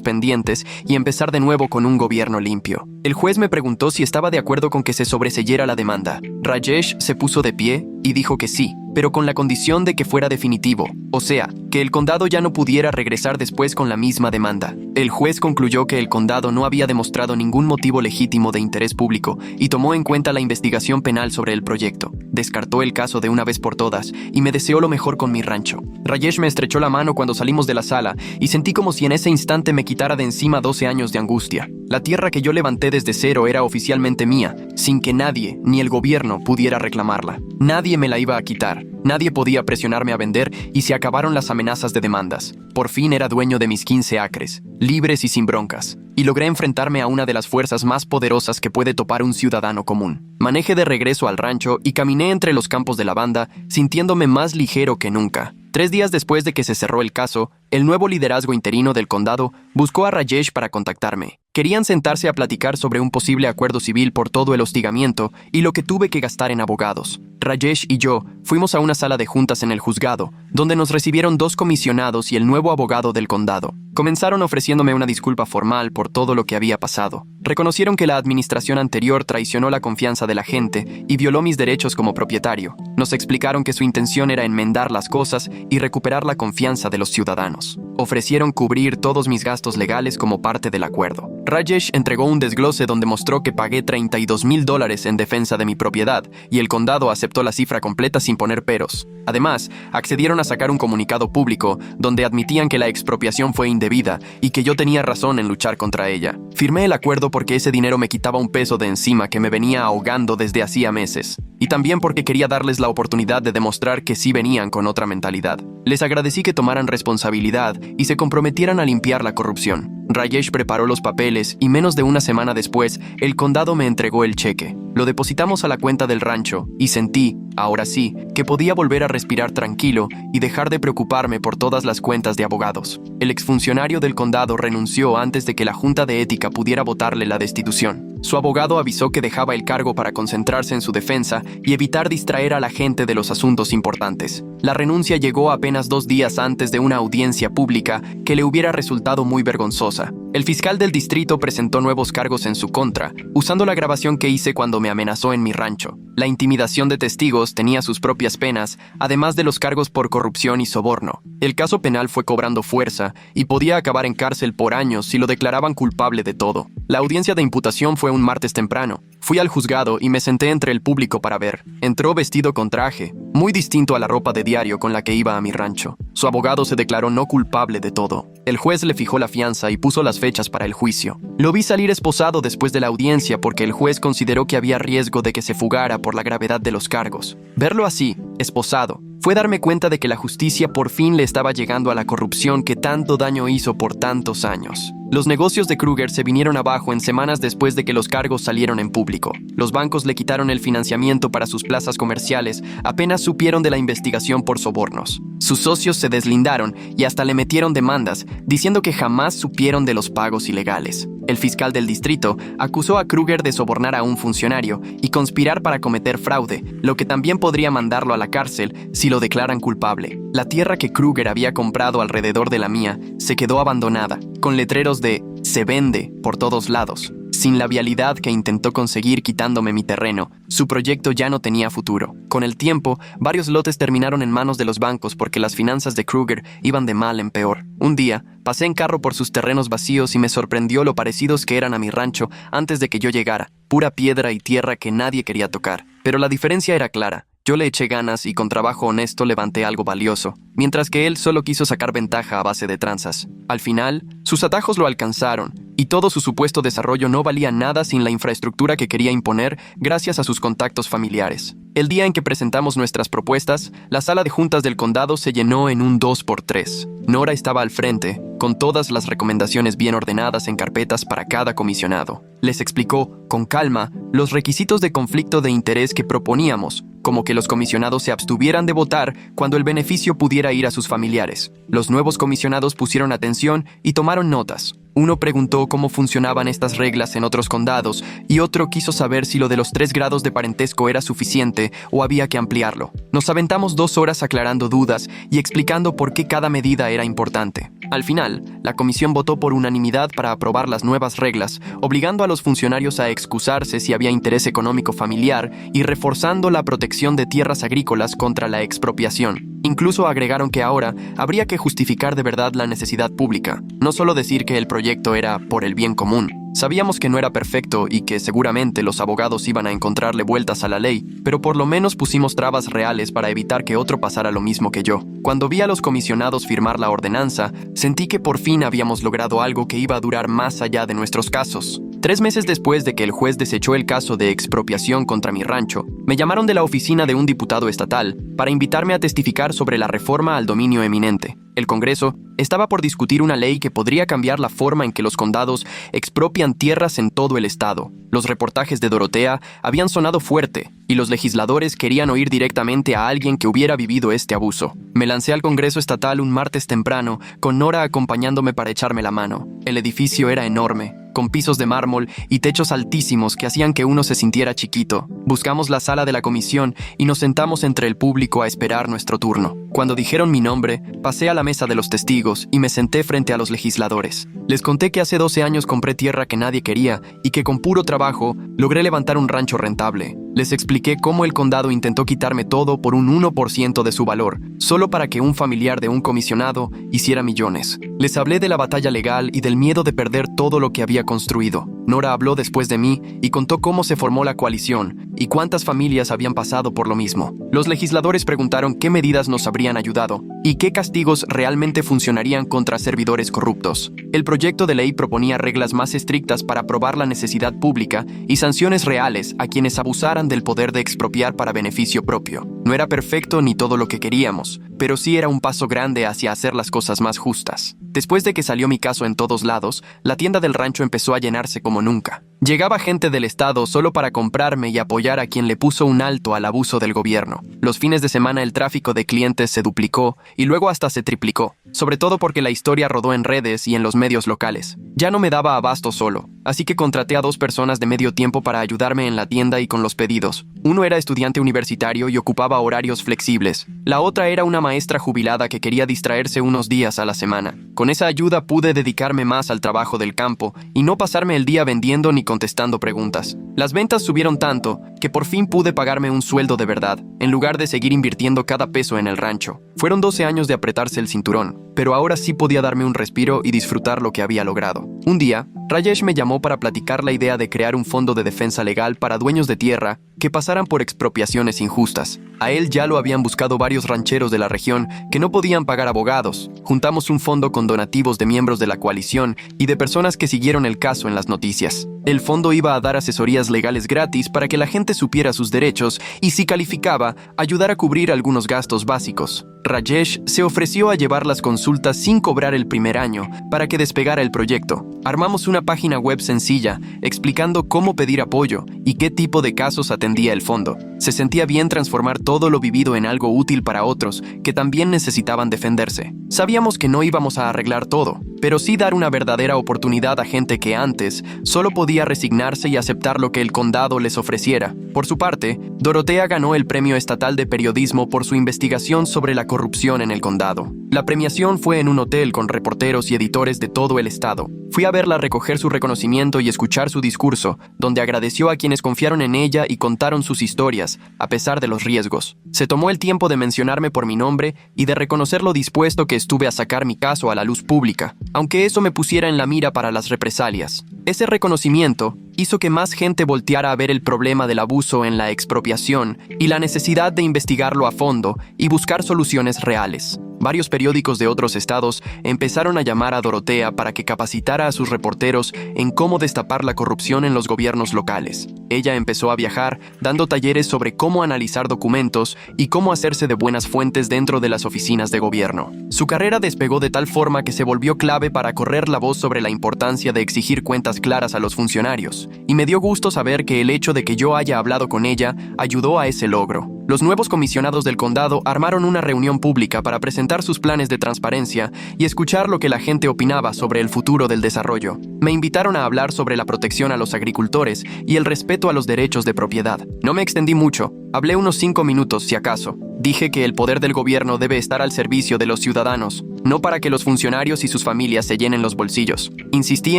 pendientes y empezar de nuevo con un gobierno limpio. El juez me preguntó si estaba de acuerdo con que se sobreseyera la demanda. Rajesh se puso de pie y dijo que sí, pero con la condición de que fuera definitivo, o sea, que el condado ya no pudiera regresar después con la misma demanda. El juez concluyó que el condado no había demostrado ningún motivo legítimo de interés público y tomó en cuenta la investigación penal sobre el proyecto. Descartó el caso de una vez por todas y me deseó lo mejor con mi rancho. Rajesh me estrechó la mano cuando salimos de la sala y sentí como si en ese instante me quitara de encima 12 años de angustia. La tierra que yo levanté desde cero era oficialmente mía, sin que nadie, ni el gobierno, pudiera reclamarla. Nadie me la iba a quitar. Nadie podía presionarme a vender y se acabaron las amenazas de demandas. Por fin era dueño de mis 15 acres, libres y sin broncas, y logré enfrentarme a una de las fuerzas más poderosas que puede topar un ciudadano común. Manejé de regreso al rancho y caminé entre los campos de lavanda, sintiéndome más ligero que nunca. 3 días después de que se cerró el caso, el nuevo liderazgo interino del condado buscó a Rajesh para contactarme. Querían sentarse a platicar sobre un posible acuerdo civil por todo el hostigamiento y lo que tuve que gastar en abogados. Rajesh y yo fuimos a una sala de juntas en el juzgado, donde nos recibieron 2 comisionados y el nuevo abogado del condado. Comenzaron ofreciéndome una disculpa formal por todo lo que había pasado. Reconocieron que la administración anterior traicionó la confianza de la gente y violó mis derechos como propietario. Nos explicaron que su intención era enmendar las cosas y recuperar la confianza de los ciudadanos. Ofrecieron cubrir todos mis gastos legales como parte del acuerdo. Rajesh entregó un desglose donde mostró que pagué $32,000 en defensa de mi propiedad y el condado aceptó la cifra completa sin poner peros. Además, accedieron a sacar un comunicado público donde admitían que la expropiación fue indebida y que yo tenía razón en luchar contra ella. Firmé el acuerdo porque ese dinero me quitaba un peso de encima que me venía ahogando desde hacía meses. Y también porque quería darles la oportunidad de demostrar que sí venían con otra mentalidad. Les agradecí que tomaran responsabilidad y se comprometieran a limpiar la corrupción. Rajesh preparó los papeles y menos de una semana después, el condado me entregó el cheque. Lo depositamos a la cuenta del rancho y sentí, ahora sí, que podía volver a respirar tranquilo y dejar de preocuparme por todas las cuentas de abogados. El exfuncionario del condado renunció antes de que la Junta de Ética pudiera votarle la destitución. Su abogado avisó que dejaba el cargo para concentrarse en su defensa y evitar distraer a la gente de los asuntos importantes. La renuncia llegó apenas 2 días antes de una audiencia pública que le hubiera resultado muy vergonzosa. El fiscal del distrito presentó nuevos cargos en su contra, usando la grabación que hice cuando me amenazó en mi rancho. La intimidación de testigos tenía sus propias penas, además de los cargos por corrupción y soborno. El caso penal fue cobrando fuerza y podía acabar en cárcel por años si lo declaraban culpable de todo. La audiencia de imputación fue un martes temprano. Fui al juzgado y me senté entre el público para ver. Entró vestido con traje, muy distinto a la ropa de diario con la que iba a mi rancho. Su abogado se declaró no culpable de todo. El juez le fijó la fianza y puso las fechas para el juicio. Lo vi salir esposado después de la audiencia porque el juez consideró que había riesgo de que se fugara por la gravedad de los cargos. Verlo así, esposado, fue darme cuenta de que la justicia por fin le estaba llegando a la corrupción que tanto daño hizo por tantos años. Los negocios de Kruger se vinieron abajo en semanas después de que los cargos salieron en público. Los bancos le quitaron el financiamiento para sus plazas comerciales apenas supieron de la investigación por sobornos. Sus socios se deslindaron y hasta le metieron demandas, diciendo que jamás supieron de los pagos ilegales. El fiscal del distrito acusó a Kruger de sobornar a un funcionario y conspirar para cometer fraude, lo que también podría mandarlo a la cárcel si lo declaran culpable. La tierra que Kruger había comprado alrededor de la mía se quedó abandonada, con letreros de "se vende" por todos lados. Sin la vialidad que intentó conseguir quitándome mi terreno, su proyecto ya no tenía futuro. Con el tiempo, varios lotes terminaron en manos de los bancos porque las finanzas de Kruger iban de mal en peor. Un día, pasé en carro por sus terrenos vacíos y me sorprendió lo parecidos que eran a mi rancho antes de que yo llegara. Pura piedra y tierra que nadie quería tocar. Pero la diferencia era clara. Yo le eché ganas y con trabajo honesto levanté algo valioso, mientras que él solo quiso sacar ventaja a base de tranzas. Al final, sus atajos lo alcanzaron, y todo su supuesto desarrollo no valía nada sin la infraestructura que quería imponer gracias a sus contactos familiares. El día en que presentamos nuestras propuestas, la sala de juntas del condado se llenó en un 2x3. Nora estaba al frente, con todas las recomendaciones bien ordenadas en carpetas para cada comisionado. Les explicó, con calma, los requisitos de conflicto de interés que proponíamos, como que los comisionados se abstuvieran de votar cuando el beneficio pudiera ir a sus familiares. Los nuevos comisionados pusieron atención y tomaron notas. Uno preguntó cómo funcionaban estas reglas en otros condados y otro quiso saber si lo de los 3 grados de parentesco era suficiente o había que ampliarlo. Nos aventamos 2 horas aclarando dudas y explicando por qué cada medida era importante. Al final, la comisión votó por unanimidad para aprobar las nuevas reglas, obligando a los funcionarios a excusarse si había interés económico familiar y reforzando la protección de tierras agrícolas contra la expropiación. Incluso agregaron que ahora habría que justificar de verdad la necesidad pública, no solo decir que el proyecto era por el bien común. Sabíamos que no era perfecto y que seguramente los abogados iban a encontrarle vueltas a la ley, pero por lo menos pusimos trabas reales para evitar que otro pasara lo mismo que yo. Cuando vi a los comisionados firmar la ordenanza, sentí que por fin habíamos logrado algo que iba a durar más allá de nuestros casos. 3 meses después de que el juez desechó el caso de expropiación contra mi rancho, me llamaron de la oficina de un diputado estatal para invitarme a testificar sobre la reforma al dominio eminente. El Congreso estaba por discutir una ley que podría cambiar la forma en que los condados expropian tierras en todo el estado. Los reportajes de Dorotea habían sonado fuerte y los legisladores querían oír directamente a alguien que hubiera vivido este abuso. Me lancé al Congreso estatal un martes temprano, con Nora acompañándome para echarme la mano. El edificio era enorme, con pisos de mármol y techos altísimos que hacían que uno se sintiera chiquito. Buscamos la sala de la comisión y nos sentamos entre el público a esperar nuestro turno. Cuando dijeron mi nombre, pasé a la mesa de los testigos y me senté frente a los legisladores. Les conté que hace 12 años compré tierra que nadie quería y que con puro trabajo logré levantar un rancho rentable. Les expliqué cómo el condado intentó quitarme todo por un 1% de su valor, solo para que un familiar de un comisionado hiciera millones. Les hablé de la batalla legal y del miedo de perder todo lo que había construido. Nora habló después de mí y contó cómo se formó la coalición y cuántas familias habían pasado por lo mismo. Los legisladores preguntaron qué medidas nos habrían ayudado y qué castigos realmente funcionarían contra servidores corruptos. El proyecto de ley proponía reglas más estrictas para probar la necesidad pública y sanciones reales a quienes abusaran del poder de expropiar para beneficio propio. No era perfecto ni todo lo que queríamos, pero sí era un paso grande hacia hacer las cosas más justas. Después de que salió mi caso en todos lados, la tienda del rancho empezó a llenarse como nunca. Llegaba gente del estado solo para comprarme y apoyar a quien le puso un alto al abuso del gobierno. Los fines de semana el tráfico de clientes se duplicó y luego hasta se triplicó, sobre todo porque la historia rodó en redes y en los medios locales. Ya no me daba abasto solo, así que contraté a 2 personas de medio tiempo para ayudarme en la tienda y con los pedidos. Uno era estudiante universitario y ocupaba horarios flexibles. La otra era una maestra jubilada que quería distraerse unos días a la semana. Con esa ayuda pude dedicarme más al trabajo del campo y no pasarme el día vendiendo ni contestando preguntas. Las ventas subieron tanto que por fin pude pagarme un sueldo de verdad, en lugar de seguir invirtiendo cada peso en el rancho. Fueron 12 años de apretarse el cinturón, pero ahora sí podía darme un respiro y disfrutar lo que había logrado. Un día, Rajesh me llamó para platicar la idea de crear un fondo de defensa legal para dueños de tierra que pasaran por expropiaciones injustas. A él ya lo habían buscado varios rancheros de la región que no podían pagar abogados. Juntamos un fondo con donativos de miembros de la coalición y de personas que siguieron el caso en las noticias. El fondo iba a dar asesorías legales gratis para que la gente supiera sus derechos y, si calificaba, ayudar a cubrir algunos gastos básicos. Rajesh se ofreció a llevar las consultas sin cobrar el primer año para que despegara el proyecto. Armamos una página web sencilla explicando cómo pedir apoyo y qué tipo de casos atendía el fondo. Se sentía bien transformar todo lo vivido en algo útil para otros que también necesitaban defenderse. Sabíamos que no íbamos a arreglar todo, pero sí dar una verdadera oportunidad a gente que antes solo podía resignarse y aceptar lo que el condado les ofreciera. Por su parte, Dorotea ganó el Premio Estatal de Periodismo por su investigación sobre la corrupción en el condado. La premiación fue en un hotel con reporteros y editores de todo el estado. Fui a verla recoger su reconocimiento y escuchar su discurso, donde agradeció a quienes confiaron en ella y contaron sus historias, a pesar de los riesgos. Se tomó el tiempo de mencionarme por mi nombre y de reconocer lo dispuesto que estuve a sacar mi caso a la luz pública, aunque eso me pusiera en la mira para las represalias. Ese reconocimiento hizo que más gente volteara a ver el problema del abuso en la expropiación y la necesidad de investigarlo a fondo y buscar soluciones reales. Varios periódicos de otros estados empezaron a llamar a Dorotea para que capacitara a sus reporteros en cómo destapar la corrupción en los gobiernos locales. Ella empezó a viajar, dando talleres sobre cómo analizar documentos y cómo hacerse de buenas fuentes dentro de las oficinas de gobierno. Su carrera despegó de tal forma que se volvió clave para correr la voz sobre la importancia de exigir cuentas claras a los funcionarios, y me dio gusto saber que el hecho de que yo haya hablado con ella ayudó a ese logro. Los nuevos comisionados del condado armaron una reunión pública para presentar sus planes de transparencia y escuchar lo que la gente opinaba sobre el futuro del desarrollo. Me invitaron a hablar sobre la protección a los agricultores y el respeto a los derechos de propiedad. No me extendí mucho, hablé unos 5 minutos si acaso. Dije que el poder del gobierno debe estar al servicio de los ciudadanos, no para que los funcionarios y sus familias se llenen los bolsillos. Insistí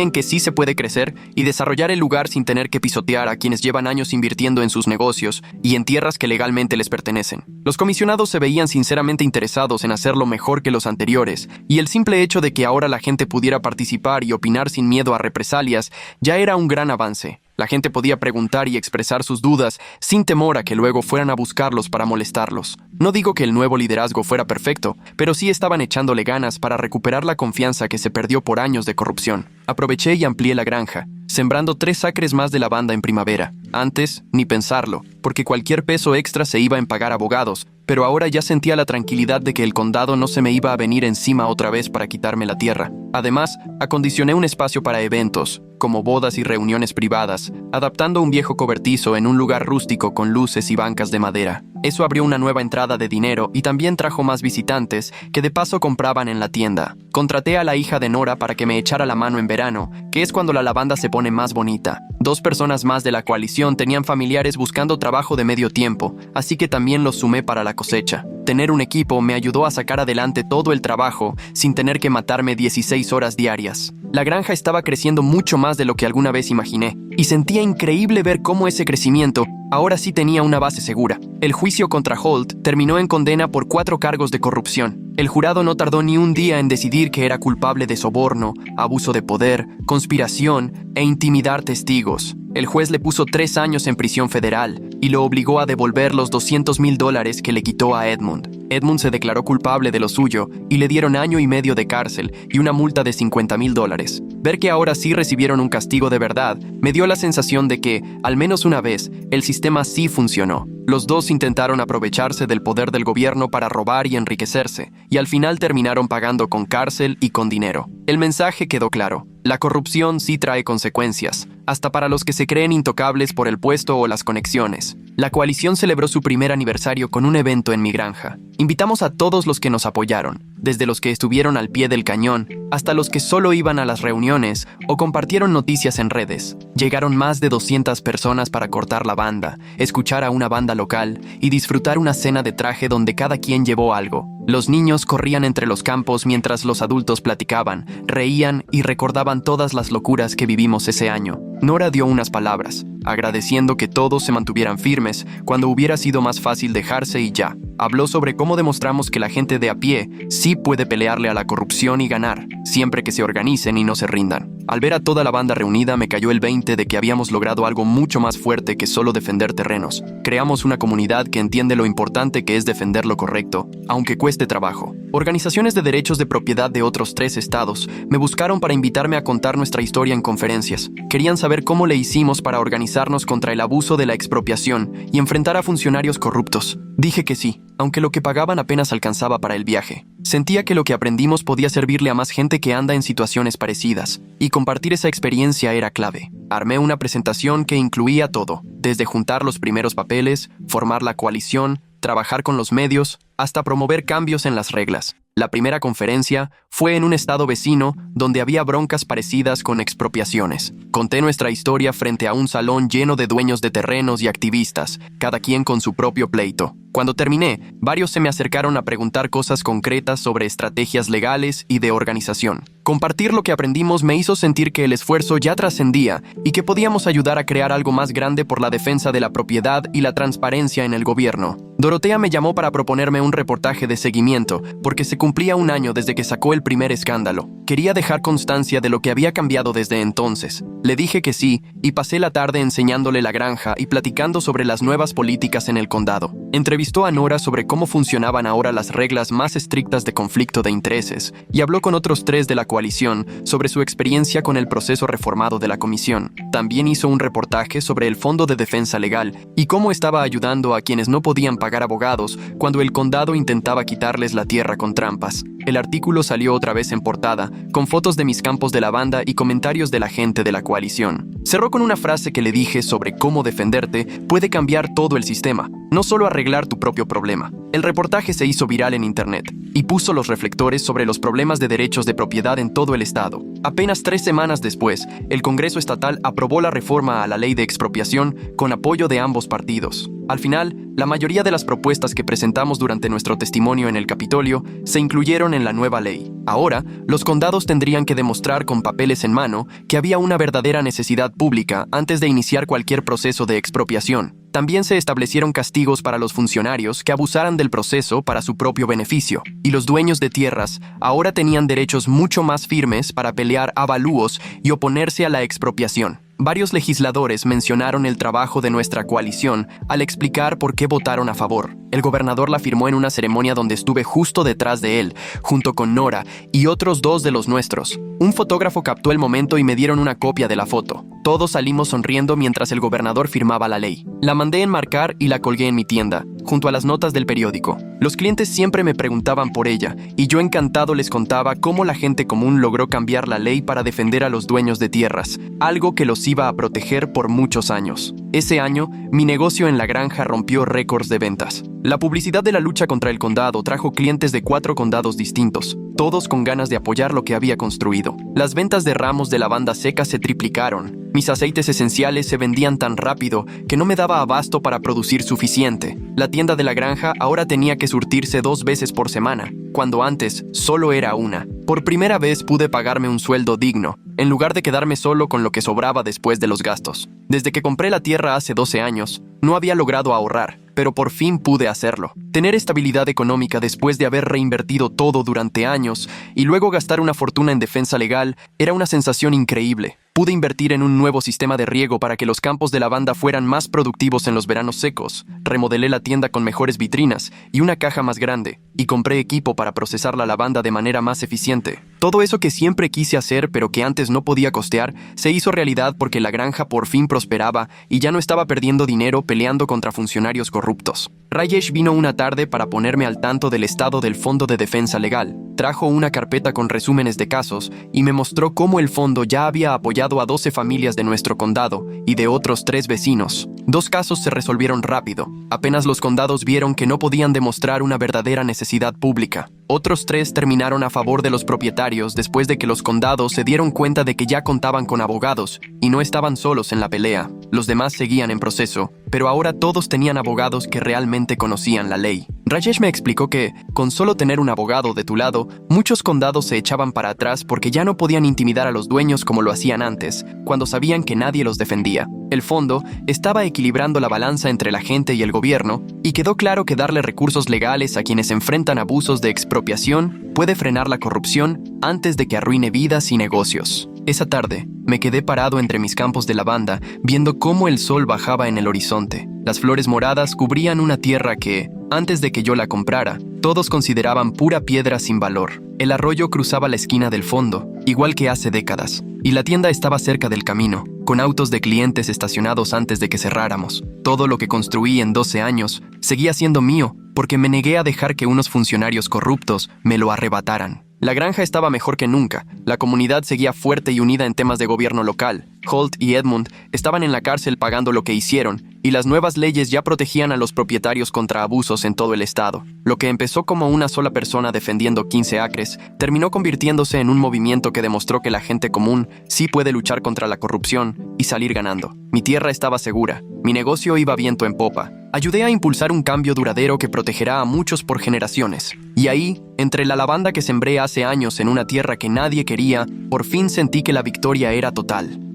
en que sí se puede crecer y desarrollar el lugar sin tener que pisotear a quienes llevan años invirtiendo en sus negocios y en tierras que legalmente les pertenecen. Los comisionados se veían sinceramente interesados en hacerlo mejor que los anteriores, y el simple hecho de que ahora la gente pudiera participar y opinar sin miedo a represalias ya era un gran avance. La gente podía preguntar y expresar sus dudas sin temor a que luego fueran a buscarlos para molestarlos. No digo que el nuevo liderazgo fuera perfecto, pero sí estaban echándole ganas para recuperar la confianza que se perdió por años de corrupción. Aproveché y amplié la granja, sembrando 3 acres más de lavanda en primavera. Antes, ni pensarlo, porque cualquier peso extra se iba en pagar abogados, pero ahora ya sentía la tranquilidad de que el condado no se me iba a venir encima otra vez para quitarme la tierra. Además, acondicioné un espacio para eventos, como bodas y reuniones privadas, adaptando un viejo cobertizo en un lugar rústico con luces y bancas de madera. Eso abrió una nueva entrada de dinero y también trajo más visitantes que de paso compraban en la tienda. Contraté a la hija de Nora para que me echara la mano en verano, que es cuando la lavanda se pone más bonita. 2 personas más de la coalición tenían familiares buscando trabajo de medio tiempo, así que también los sumé para la cosecha. Tener un equipo me ayudó a sacar adelante todo el trabajo sin tener que matarme 16 horas diarias. La granja estaba creciendo mucho más de lo que alguna vez imaginé, y sentía increíble ver cómo ese crecimiento ahora sí tenía una base segura. El juicio contra Holt terminó en condena por 4 cargos de corrupción. El jurado no tardó ni un día en decidir que era culpable de soborno, abuso de poder, conspiración e intimidar testigos. El juez le puso 3 años en prisión federal y lo obligó a devolver los $200,000 que le quitó a Edmund. Edmund se declaró culpable de lo suyo y le dieron 1 año y medio de cárcel y una multa de $50,000. Ver que ahora sí recibieron un castigo de verdad me dio la sensación de que, al menos una vez, el sistema sí funcionó. Los dos intentaron aprovecharse del poder del gobierno para robar y enriquecerse, y al final terminaron pagando con cárcel y con dinero. El mensaje quedó claro. La corrupción sí trae consecuencias, hasta para los que se creen intocables por el puesto o las conexiones. La coalición celebró su primer aniversario con un evento en mi granja. Invitamos a todos los que nos apoyaron, desde los que estuvieron al pie del cañón, hasta los que solo iban a las reuniones o compartieron noticias en redes. Llegaron más de 200 personas para cortar la banda, escuchar a una banda local y disfrutar una cena de traje donde cada quien llevó algo. Los niños corrían entre los campos mientras los adultos platicaban, reían y recordaban todas las locuras que vivimos ese año. Nora dio unas palabras, agradeciendo que todos se mantuvieran firmes cuando hubiera sido más fácil dejarse y ya. Habló sobre cómo demostramos que la gente de a pie sí puede pelearle a la corrupción y ganar, siempre que se organicen y no se rindan. Al ver a toda la banda reunida me cayó el 20 de que habíamos logrado algo mucho más fuerte que solo defender terrenos. Creamos una comunidad que entiende lo importante que es defender lo correcto, aunque cueste trabajo. Organizaciones de derechos de propiedad de otros 3 estados me buscaron para invitarme a contar nuestra historia en conferencias. Querían saber cómo le hicimos para organizarnos contra el abuso de la expropiación y enfrentar a funcionarios corruptos. Dije que sí, aunque lo que pagaban apenas alcanzaba para el viaje. Sentía que lo que aprendimos podía servirle a más gente que anda en situaciones parecidas, y compartir esa experiencia era clave. Armé una presentación que incluía todo, desde juntar los primeros papeles, formar la coalición, trabajar con los medios, hasta promover cambios en las reglas. La primera conferencia fue en un estado vecino donde había broncas parecidas con expropiaciones. Conté nuestra historia frente a un salón lleno de dueños de terrenos y activistas, cada quien con su propio pleito. Cuando terminé, varios se me acercaron a preguntar cosas concretas sobre estrategias legales y de organización. Compartir lo que aprendimos me hizo sentir que el esfuerzo ya trascendía y que podíamos ayudar a crear algo más grande por la defensa de la propiedad y la transparencia en el gobierno. Dorotea me llamó para proponerme un reportaje de seguimiento, porque se cumplía un año desde que sacó el primer escándalo. Quería dejar constancia de lo que había cambiado desde entonces. Le dije que sí, y pasé la tarde enseñándole la granja y platicando sobre las nuevas políticas en el condado. Entrevistó a Nora sobre cómo funcionaban ahora las reglas más estrictas de conflicto de intereses, y habló con otros 3 de la coalición sobre su experiencia con el proceso reformado de la comisión. También hizo un reportaje sobre el Fondo de Defensa Legal y cómo estaba ayudando a quienes no podían pagar abogados cuando el condado intentaba quitarles la tierra con trampas. El artículo salió otra vez en portada, con fotos de mis campos de lavanda y comentarios de la gente de la coalición. Cerró con una frase que le dije sobre cómo defenderte puede cambiar todo el sistema, no solo arreglar tu propio problema. El reportaje se hizo viral en internet y puso los reflectores sobre los problemas de derechos de propiedad en todo el estado. Apenas 3 semanas después, el Congreso estatal aprobó la reforma a la ley de expropiación con apoyo de ambos partidos. Al final, la mayoría de las propuestas que presentamos durante nuestro testimonio en el Capitolio se incluyeron en la nueva ley. Ahora, los condados tendrían que demostrar con papeles en mano que había una verdadera necesidad pública antes de iniciar cualquier proceso de expropiación. También se establecieron castigos para los funcionarios que abusaran del proceso para su propio beneficio, y los dueños de tierras ahora tenían derechos mucho más firmes para pelear avalúos y oponerse a la expropiación. Varios legisladores mencionaron el trabajo de nuestra coalición al explicar por qué votaron a favor. El gobernador la firmó en una ceremonia donde estuve justo detrás de él, junto con Nora y otros 2 de los nuestros. Un fotógrafo captó el momento y me dieron una copia de la foto. Todos salimos sonriendo mientras el gobernador firmaba la ley. La mandé enmarcar y la colgué en mi tienda, junto a las notas del periódico. Los clientes siempre me preguntaban por ella, y yo encantado les contaba cómo la gente común logró cambiar la ley para defender a los dueños de tierras, algo que los iba a proteger por muchos años. Ese año, mi negocio en la granja rompió récords de ventas. La publicidad de la lucha contra el condado trajo clientes de 4 condados distintos, todos con ganas de apoyar lo que había construido. Las ventas de ramos de lavanda seca se triplicaron. Mis aceites esenciales se vendían tan rápido que no me daba abasto para producir suficiente. La tienda de la granja ahora tenía que surtirse 2 veces por semana, cuando antes solo era una. Por primera vez pude pagarme un sueldo digno, en lugar de quedarme solo con lo que sobraba después de los gastos. Desde que compré la tierra hace 12 años, no había logrado ahorrar, pero por fin pude hacerlo. Tener estabilidad económica después de haber reinvertido todo durante años y luego gastar una fortuna en defensa legal era una sensación increíble. Pude invertir en un nuevo sistema de riego para que los campos de lavanda fueran más productivos en los veranos secos. Remodelé la tienda con mejores vitrinas y una caja más grande, y compré equipo para procesar la lavanda de manera más eficiente. Todo eso que siempre quise hacer pero que antes no podía costear, se hizo realidad porque la granja por fin prosperaba y ya no estaba perdiendo dinero peleando contra funcionarios corruptos. Rajesh vino una tarde para ponerme al tanto del estado del Fondo de Defensa Legal. Trajo una carpeta con resúmenes de casos y me mostró cómo el fondo ya había apoyado a 12 familias de nuestro condado y de otros 3 vecinos. 2 casos se resolvieron rápido. Apenas los condados vieron que no podían demostrar una verdadera necesidad pública. Otros 3 terminaron a favor de los propietarios después de que los condados se dieron cuenta de que ya contaban con abogados y no estaban solos en la pelea. Los demás seguían en proceso, pero ahora todos tenían abogados que realmente conocían la ley. Rajesh me explicó que, con solo tener un abogado de tu lado, muchos condados se echaban para atrás porque ya no podían intimidar a los dueños como lo hacían antes, cuando sabían que nadie los defendía. El fondo estaba equilibrando la balanza entre la gente y el gobierno, y quedó claro que darle recursos legales a quienes enfrentan abusos de expropiación puede frenar la corrupción antes de que arruine vidas y negocios. Esa tarde, me quedé parado entre mis campos de lavanda, viendo cómo el sol bajaba en el horizonte. Las flores moradas cubrían una tierra que, antes de que yo la comprara, todos consideraban pura piedra sin valor. El arroyo cruzaba la esquina del fondo, igual que hace décadas, y la tienda estaba cerca del camino, con autos de clientes estacionados antes de que cerráramos. Todo lo que construí en 12 años seguía siendo mío, porque me negué a dejar que unos funcionarios corruptos me lo arrebataran. La granja estaba mejor que nunca. La comunidad seguía fuerte y unida en temas de gobierno local. Holt y Edmund estaban en la cárcel pagando lo que hicieron, y las nuevas leyes ya protegían a los propietarios contra abusos en todo el estado. Lo que empezó como una sola persona defendiendo 15 acres, terminó convirtiéndose en un movimiento que demostró que la gente común sí puede luchar contra la corrupción y salir ganando. Mi tierra estaba segura, mi negocio iba viento en popa. Ayudé a impulsar un cambio duradero que protegerá a muchos por generaciones. Y ahí, entre la lavanda que sembré hace años en una tierra que nadie quería, por fin sentí que la victoria era total.